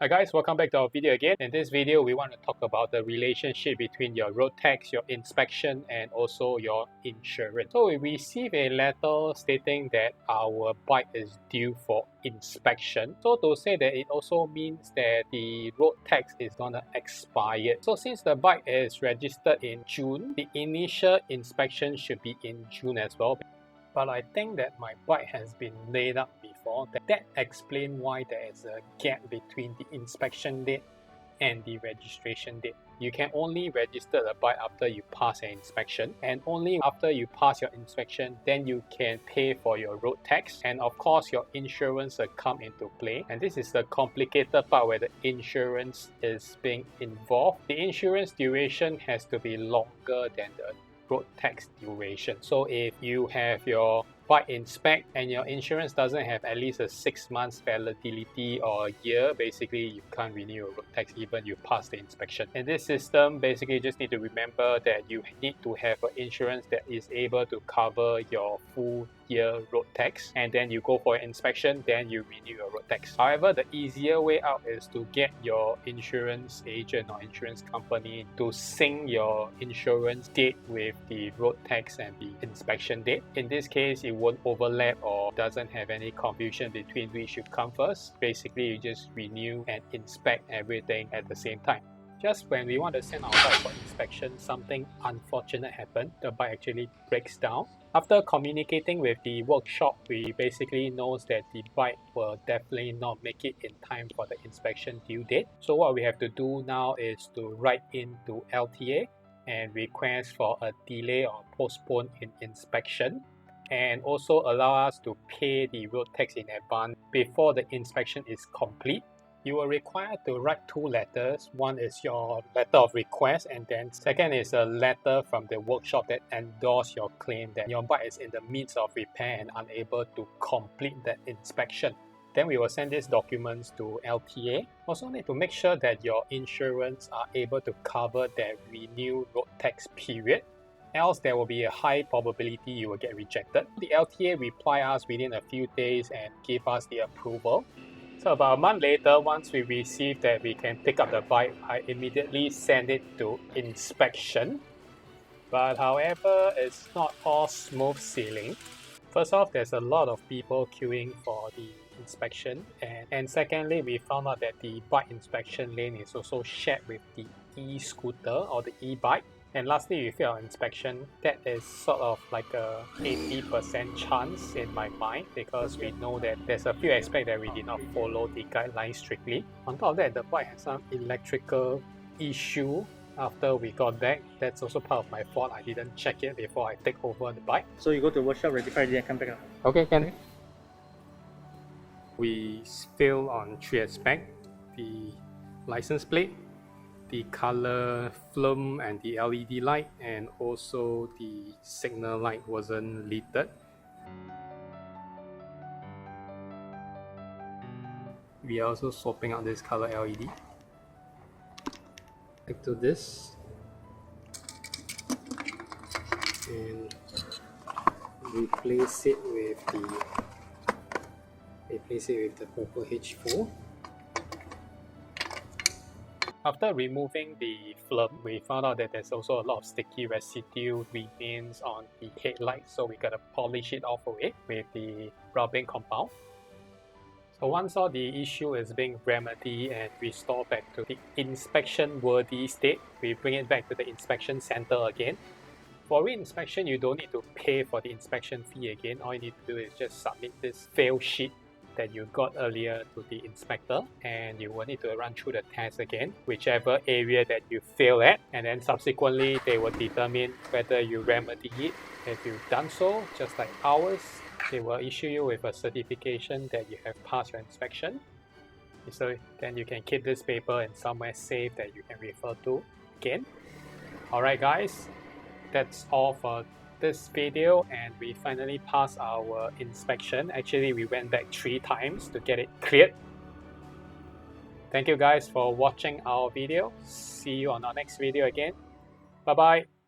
Hi guys, welcome back to our video again. In this video, we want to talk about the relationship between your road tax, your inspection, and also your insurance. So we receive a letter stating that our bike is due for inspection. So to say that, it also means that the road tax is gonna expire. So since the bike is registered in June, the initial inspection should be in June as well. But I think that my bike has been laid up before. That explains why there is a gap between the inspection date and the registration date. You can only register the bike after you pass an inspection, and only after you pass your inspection, then you can pay for your road tax, and of course your insurance will come into play. And this is the complicated part where the insurance is being involved. The insurance duration has to be longer than the road tax duration. So if you have your bike inspect and your insurance doesn't have at least a 6 months validity or a year, basically you can't renew your road tax even you pass the inspection. In this system, basically you just need to remember that you need to have an insurance that is able to cover your full year road tax, and then you go for an inspection, then you renew your road tax. However, the easier way out is to get your insurance agent or insurance company to sync your insurance date with the road tax and the inspection date. In this case, it won't overlap or doesn't have any confusion between which should come first. Basically, you just renew and inspect everything at the same time. Just when we want to send our bike for inspection, something unfortunate happened. The bike actually breaks down. After communicating with the workshop, we basically know that the bike will definitely not make it in time for the inspection due date. So what we have to do now is to write in to LTA and request for a delay or postpone in inspection, and also allow us to pay the road tax in advance before the inspection is complete. You are required to write 2 letters. One is your letter of request, and then second is a letter from the workshop that endorses your claim that your bike is in the midst of repair and unable to complete that inspection. Then we will send these documents to LTA. Also need to make sure that your insurance are able to cover that renewed road tax period. Else there will be a high probability you will get rejected. The LTA reply us within a few days and give us the approval. So about a month later, once we receive that we can pick up the bike, I immediately send it to inspection. But however, it's not all smooth sailing. First off, there's a lot of people queuing for the inspection, and secondly, we found out that the bike inspection lane is also shared with the e-scooter or the e-bike. And lastly, we failed inspection. That is sort of like a 80% chance in my mind, because we know that there's a few aspects that we did not follow the guidelines strictly. On top of that, the bike has some electrical issue after we got back. That's also part of my fault. I didn't check it before I take over the bike. So you go to the workshop, rectify it, and come back. Okay, can. We fail on 3 aspects: the license plate, the color film and the LED light, and also the signal light wasn't lit. We are also swapping out this color LED. Back to this, and replace it with the purple H4. After removing the film, we found out that there's also a lot of sticky residue remains on the headlight, so we gotta polish it off away with the rubbing compound. So once all the issue is being remedied and restored back to the inspection worthy state, we bring it back to the inspection center again. For re-inspection, you don't need to pay for the inspection fee again. All you need to do is just submit this fail sheet that you got earlier to the inspector, and you will need to run through the test again, whichever area that you fail at, and then subsequently they will determine whether you remedy it. If you've done so, just like ours, they will issue you with a certification that you have passed your inspection. So then you can keep this paper in somewhere safe that you can refer to again. Alright guys, that's all for this video, and we finally passed our inspection. Actually, we went back 3 times to get it cleared. Thank you guys for watching our video. See you on our next video again. Bye bye.